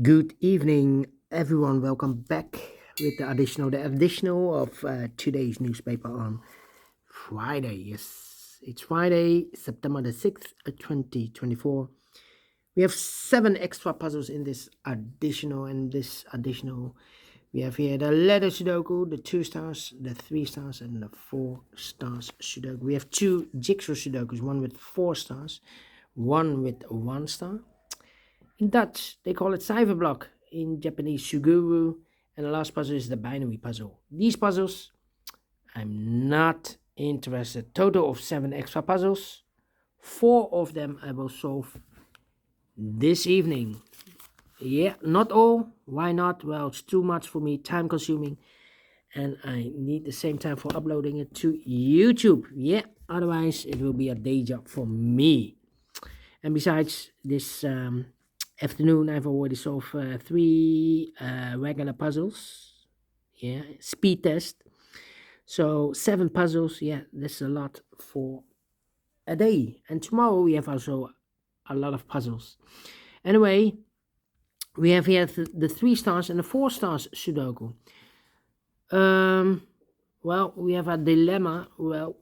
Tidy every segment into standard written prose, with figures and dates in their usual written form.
Good evening, everyone. Welcome back with the additional of today's newspaper on Friday. Yes, it's Friday, September the 6th, 2024. We have seven extra puzzles in this additional, we have here the letter Sudoku, the 2 stars, the 3 stars, and the 4 stars Sudoku. We have two jigsaw Sudokus, one with 4 stars, one with 1 star. In Dutch, they call it cyberblock. In Japanese, suguru. And the last puzzle is the binary puzzle. These puzzles, I'm not interested. Total of 7 extra puzzles. 4 of them I will solve this evening. Yeah, not all. Why not? Well, it's too much for me, time consuming. And I need the same time for uploading it to YouTube. Yeah, otherwise it will be a day job for me. And besides this afternoon, I've already solved 3 regular puzzles. Yeah, speed test. So 7 puzzles. Yeah, that's a lot for a day. And tomorrow we have also a lot of puzzles. Anyway, we have here the 3 stars and the 4 stars Sudoku. Well, we have a dilemma. Well,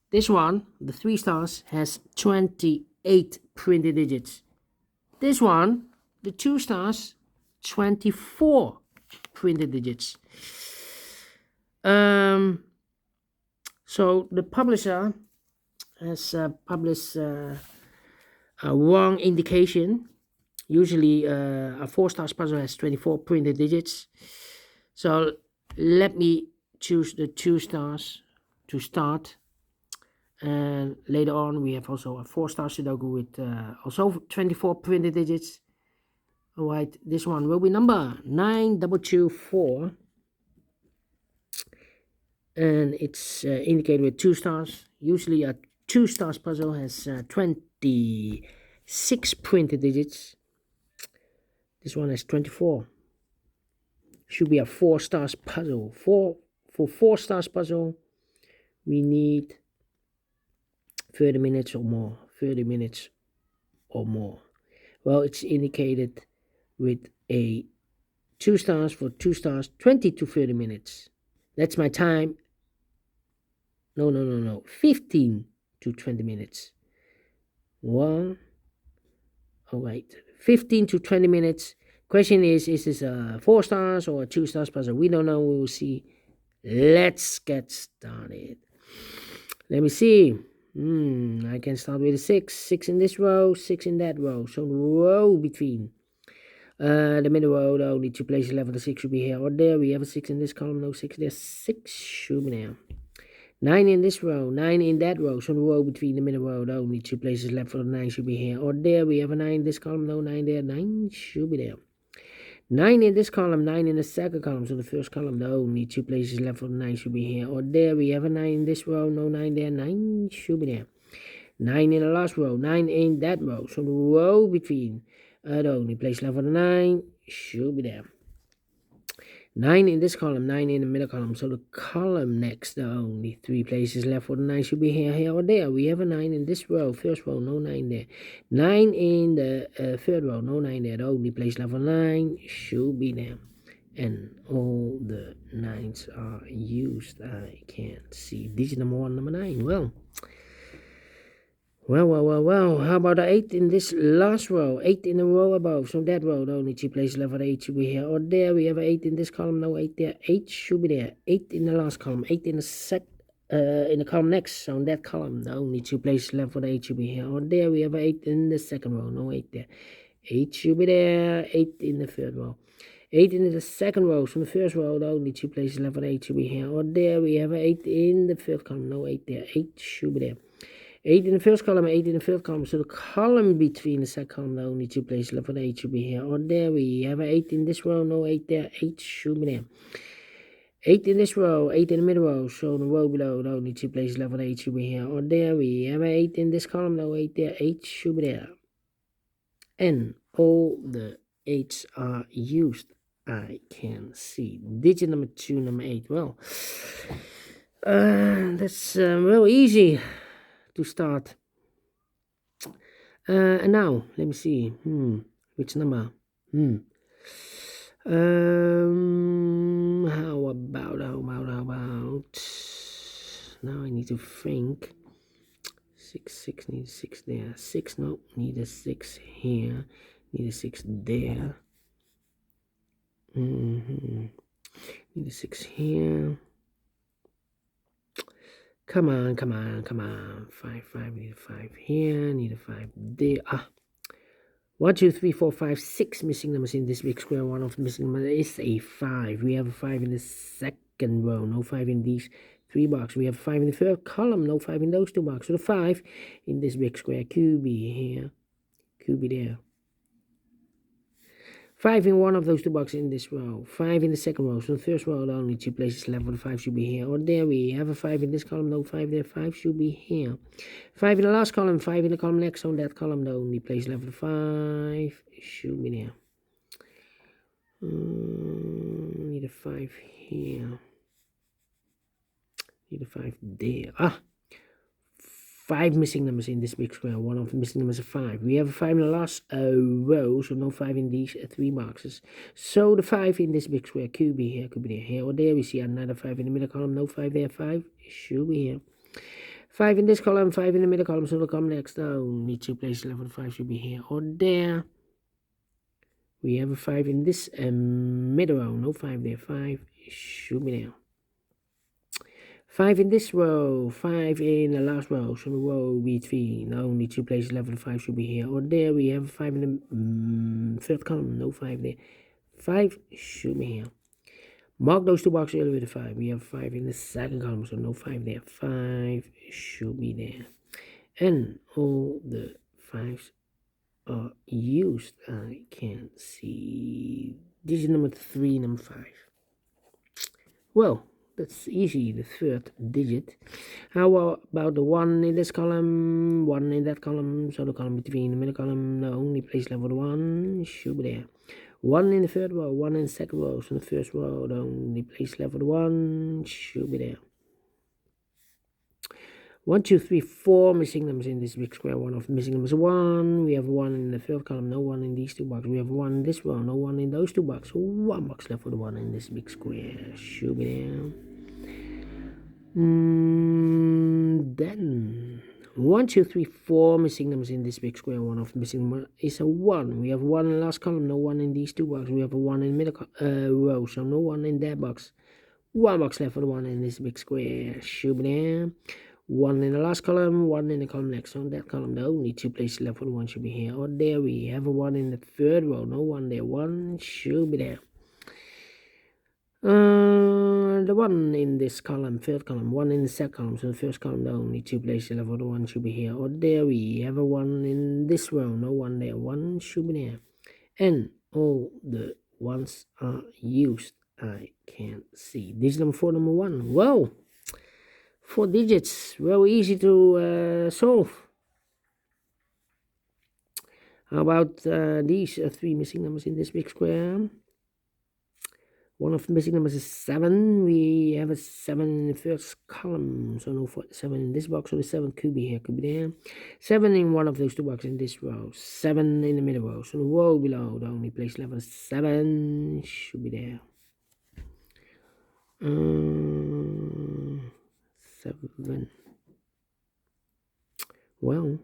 this one, the 3 stars, has 28 printed digits. This one, the 2 stars, 24 printed digits. So the publisher has published a wrong indication. Usually a 4 stars puzzle has 24 printed digits. So let me choose the 2 stars to start. And later on, we have also a 4-star Sudoku with also 24 printed digits. All right, this one will be number 9224. And it's indicated with 2 stars. Usually a 2 stars puzzle has 26 printed digits. This one has 24. Should be a 4 stars puzzle. For 4 stars puzzle, we need 30 minutes or more. 30 minutes or more. Well, it's indicated with a 2 stars for 2 stars, 20 to 30 minutes. That's my time. No. 15 to 20 minutes. All right. 15 to 20 minutes. Question is this a 4 stars or a 2 stars puzzle? We don't know. We will see. Let's get started. Let me see. I can start with a 6. 6 in this row, 6 in that row. So the row between the middle row, the only 2 places left for the 6 should be here or there. We have a 6 in this column, no 6 there. 6 should be there. 9 in this row, 9 in that row. So the row between the middle row, the only 2 places left for the 9 should be here or there. We have a 9 in this column, no 9 there. 9 should be there. 9 in this column, 9 in the second column. So the first column, the only 2 places left for the 9 should be here or there. We have a 9 in this row, no 9 there. 9 should be there. 9 in the last row, 9 in that row. So the row between the only place left for the 9 should be there. 9 in this column, 9 in the middle column. So the column next, the only 3 places left for the 9 should be here or there. We have a 9 in this row, first row, no 9 there. 9 in the third row, no 9 there. The only place left for the 9 should be there. And all the 9s are used. I can't see digit number 1, number 9. Well. How about the 8 in this last row? 8 in the row above. So that row, the only 2 places left for the 8 should be here or there. We have an 8 in this column, no 8 there. 8 should be there. 8 in the last column. 8 in the column next. So in that column, the only 2 places left for the 8 should be here or there. We have an 8 in the second row, no 8 there. 8 should be there. 8 in the third row. 8 in the second row. So in the first row, the only 2 places left for the 8 should be here or there. We have an 8 in the third column, no 8 there. 8 should be there. 8 in the first column, 8 in the third column. So the column between the second column, the only 2 places left for the 8 should be here or there. We have an 8 in this row, no 8 there. 8 should be there. 8 in this row, 8 in the middle row. So the row below, the only 2 places left for the 8 should be here or there. We have an 8 in this column, no 8 there. 8 should be there. And all the 8s are used. I can see. Digit number 2, number 8. Well, that's real easy to start. And now, let me see. Which number? How about? Now I need to think. 6 need a 6 there. 6 no, need a 6 here. Need a 6 there. Need a 6 here. Come on. 5, need a 5 here. Need a 5 there. 1, 2, 3, 4, 5, 6 missing numbers in this big square. One of the missing numbers is a 5. We have a 5 in the second row. No 5 in these 3 boxes. We have a 5 in the third column. No 5 in those 2 boxes. So the 5 in this big square could be here. Could be there. 5 in one of those 2 boxes in this row. 5 in the second row. So the first row, the only 2 places left for the 5 should be here. Or there we have a 5 in this column. No 5 there. 5 should be here. 5 in the last column. 5 in the column next. On that column, the only place left for the 5 should be there. Need a 5 here. Need a 5 there. 5 missing numbers in this big square. One of the missing numbers is 5. We have a 5 in the last row, so no 5 in these 3 boxes. So the 5 in this big square could be here, could be there. Here or there, we see another 5 in the middle column. No 5 there. 5 should be here. 5 in this column, 5 in the middle column, so the column next. Only 2 places left for the 5 should be here or there. We have a 5 in this middle row. No 5 there. 5 should be there. 5 in this row. 5 in the last row. So the row between. Only 2 places left for the 5 should be here or there. We have a 5 in the third column. No 5 there. 5 should be here. Mark those 2 boxes earlier with a 5. We have 5 in the second column. So no 5 there. 5 should be there. And all the 5s are used. I can't see digit number 3, number 5. Well, that's easy, the third digit. How about the 1 in this column, 1 in that column? So the column between the middle column, the only place left for the 1 should be there. 1 in the third row, 1 in the second row. So the first row, the only place left for the 1 should be there. 1, 2, 3, 4 missing numbers in this big square. One of the missing numbers is 1. We have 1 in the third column, no 1 in these 2 boxes. We have 1 in this row, no 1 in those 2 boxes. So 1 box left for the 1 in this big square. Should be there. Then 1, 2, 3, 4 missing numbers in this big square. One of the missing numbers is a 1. We have 1 in the last column, no 1 in these 2 boxes. We have a 1 in the middle row, so no 1 in that box. 1 box left for the 1 in this big square. Should be there. 1 in the last column, 1 in the column next. On that column, the only 2 places left for the 1 should be here or there. We have a 1 in the third row, no 1 there. 1 should be there. The 1 in this column, third column, 1 in the second column. So the first column, the only 2 places left for the 1 should be here or there. We have a 1 in this row, no 1 there. 1 should be there. And all the 1s are used. I can't see. Digit number 4, number 1. Whoa! 4 digits, very easy to solve. How about these 3 missing numbers in this big square? One of the missing numbers is 7. We have a 7 in the first column, so no 7 in this box, so the 7 could be here, could be there. 7 in one of those 2 boxes in this row. 7 in the middle row, so the row below, the only place left is 7 should be there. 7. Well,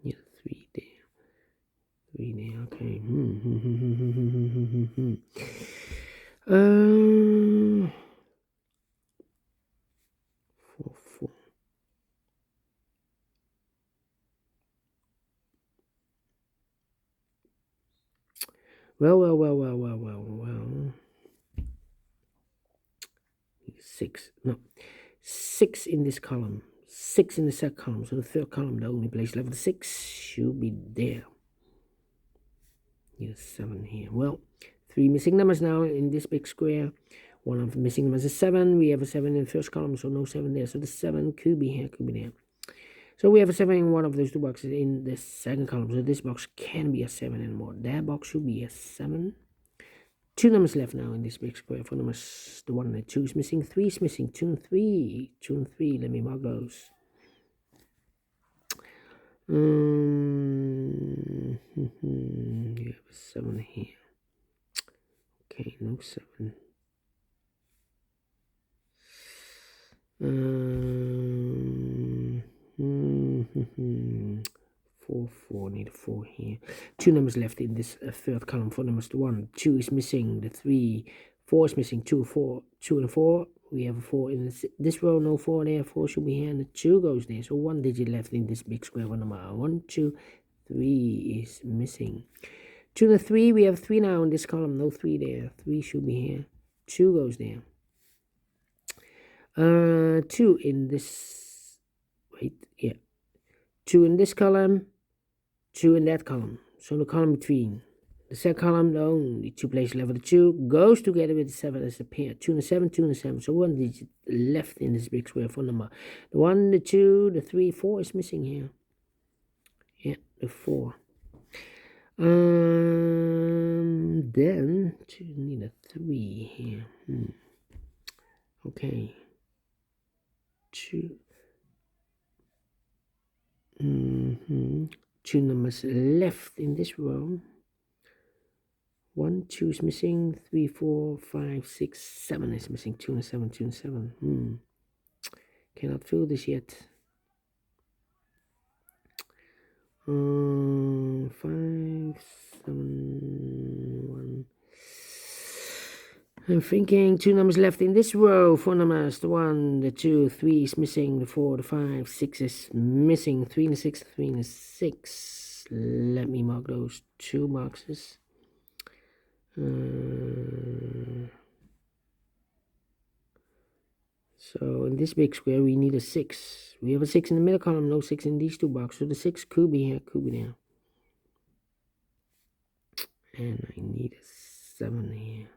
yeah, 3 there. 3 there, okay. 4, 4. Well. 6 in this column, 6 in the second column. So the third column, the only place left for the 6 should be there. Here's 7 here. Well, 3 missing numbers now in this big square. One of the missing numbers is 7. We have a 7 in the first column, so no 7 there. So the 7 could be here, could be there. So we have a 7 in one of those 2 boxes in the second column. So this box can be a 7 and more. That box should be a 7. 2 numbers left now in this big square. For numbers, the 1 and the 2 is missing. 3 is missing. 2 and 3. 2 and 3. Let me mark those. a 7 here. Okay, no 7. 4, 4, need a 4 here. 2 numbers left in this third column. 4 numbers to 1. 2 is missing, the 3. 4 is missing, 2, 4. 2 and 4. We have a 4 in this row, no 4 there. 4 should be here, and the 2 goes there. So 1 digit left in this big square number. 1, 2, 3 is missing. 2 and 3, we have 3 now in this column, no 3 there. 3 should be here. 2 goes there. 2 in this, wait, yeah. 2 in this column, 2 in that column. So the column between. The second column, the only 2 places left with the 2 goes together with the 7 as a pair. 2 and a 7, 2 and a 7. So 1 digit left in this big square for number. The 1, the 2, the 3, 4 is missing here. Yeah, the 4. Then you need a 3 here. Okay. 2. 2 numbers left in this row. 1, 2 is missing. 3, 4, 5, 6, 7 is missing. 2 and 7, 2 and 7. Cannot fill this yet. 5, 7, 1. I'm thinking 2 numbers left in this row. 4 numbers, the 1, the 2, 3 is missing, the 4, the 5, 6 is missing, 3 and a 6, 3 and a 6. Let me mark those 2 boxes. So in this big square we need a 6. We have a 6 in the middle column, no 6 in these 2 boxes. So the 6 could be here, could be there. And I need a 7 here.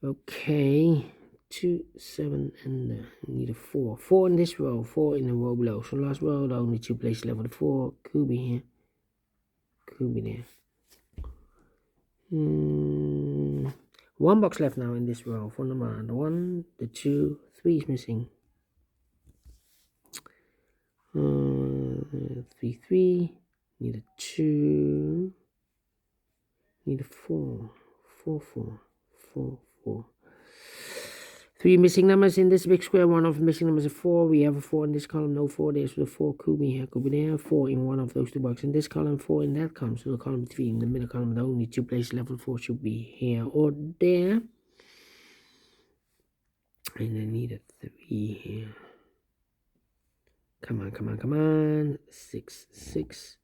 Okay, 2, 7, and I need a 4. 4 in this row, 4 in the row below. So last row, the only 2 places left with the 4. Could be here, could be there. 1 box left now in this row for number. The 1, the 2, 3 is missing. 3, 3. Need a 2. Need a 4. 4, 4. 4, 4. 3 missing numbers in this big square. One of the missing numbers is 4. We have a 4 in this column, no 4 there. So the 4 could be here, could be there. 4 in one of those 2 boxes in this column, 4 in that column. So the column between the middle column, the only 2 places left with 4 should be here or there. And I need a 3 here. Come on, come on, come on. 6, 6.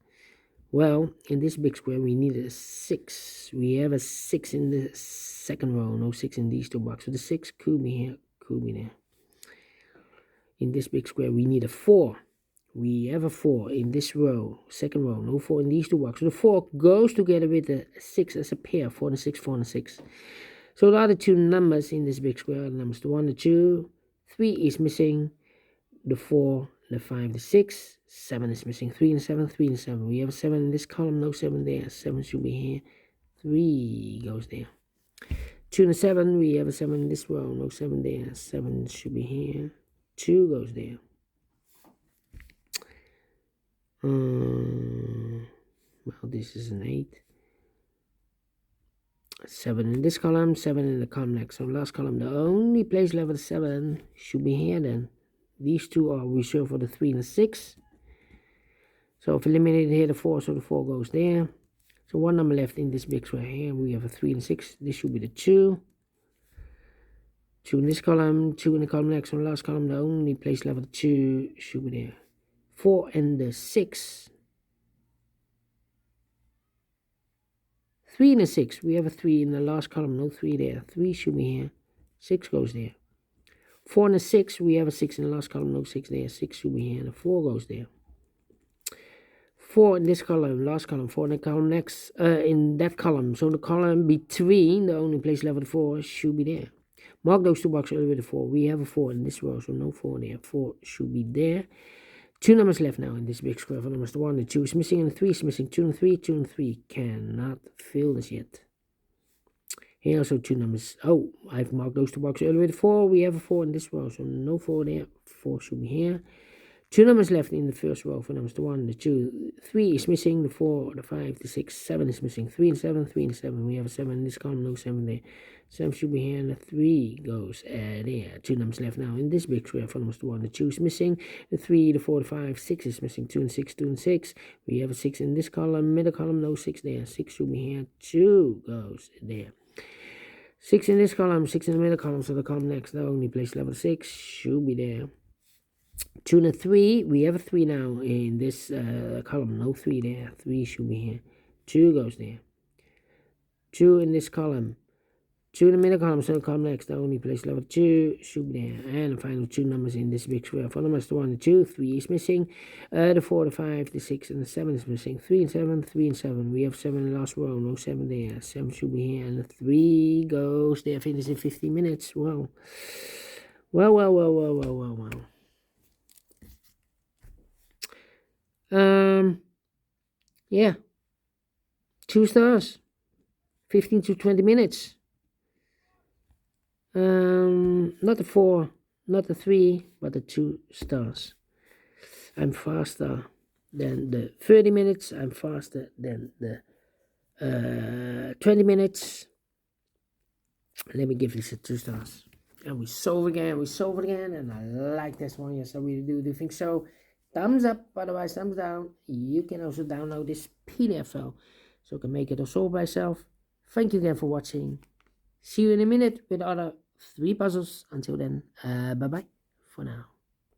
Well, in this big square, we need a 6. We have a 6 in the second row, no 6 in these 2 boxes. So the 6 could be here, could be there. In this big square, we need a 4. We have a 4 in this row, second row, no 4 in these 2 boxes. So the 4 goes together with the 6 as a pair, 4 and a 6, 4 and a 6. So the other 2 numbers in this big square are the numbers, the 1, the 2, 3 is missing, the 4, the 5, the 6, 7 is missing, 3 and 7, 3 and 7. We have a 7 in this column, no 7 there. 7 should be here. 3 goes there. 2 and 7, we have a 7 in this row, no 7 there. 7 should be here. 2 goes there. Well, this is an 8. 7 in this column, 7 in the column next. So last column, the only place left with 7 should be here then. These 2 are reserved for the 3 and the 6. So if eliminated here, the 4, so the 4 goes there. So 1 number left in this big square here. We have a 3 and 6. This should be the 2. 2 in this column, 2 in the column next. So the last column, the only place left with 2 should be there. 4 and the 6. 3 and a 6. We have a 3 in the last column, no 3 there. 3 should be here. 6 goes there. 4 and a 6. We have a 6 in the last column, no 6 there. 6 should be here. And the 4 goes there. 4 in this column, last column. 4 in the column next, in that column. So the column between, the only place left with 4 should be there. Mark those 2 boxes with a 4. We have a 4 in this row, so no 4 there. 4 should be there. 2 numbers left now in this big square. For numbers, the 1, the 2 is missing, and the 3 is missing. 2 and 3, 2 and 3. Cannot fill this yet. Here also 2 numbers. Oh, I've marked those 2 boxes earlier with 4. We have a 4 in this row, so no 4 there. 4 should be here. 2 numbers left in the first row for numbers. The 1, the 2, 3 is missing. The 4, the 5, the 6, 7 is missing. 3 and 7, 3 and 7. We have a 7 in this column, no 7 there. 7 should be here, and the 3 goes there. 2 numbers left now in this big square for numbers. The 1, the 2 is missing. The 3, the 4, the 5, 6 is missing. 2 and 6, 2 and 6. We have a 6 in this column, middle column, no 6 there. 6 should be here, 2 goes there. 6 in this column, 6 in the middle column, so the column next, the only place level 6 should be there. 2 and a 3, we have a 3 now in this column, no 3 there. 3 should be here, 2 goes there. 2 in this column, 2 in the middle column, so the column next, the only place level 2 should be there. And the final 2 numbers in this big square. For numbers, the 1, the 2, 3 is missing. The 4, the 5, the 6, and the 7 is missing. 3 and 7, 3 and 7. We have 7 in the last row, no 7 there. 7 should be here, and the 3 goes there. Finished in 15 minutes. Well. Yeah, 2 stars, 15 to 20 minutes. Not the 4, not the 3, but the 2 stars. I'm faster than the 30 minutes. I'm faster than the 20 minutes. Let me give this a 2 stars. And we solve again, and I like this one. Yes, I really do think so. Thumbs up, otherwise thumbs down. You can also download this PDF file, so you can make it or solve by yourself. Thank you again for watching. See you in a minute with other 3 puzzles. Until then, bye-bye for now.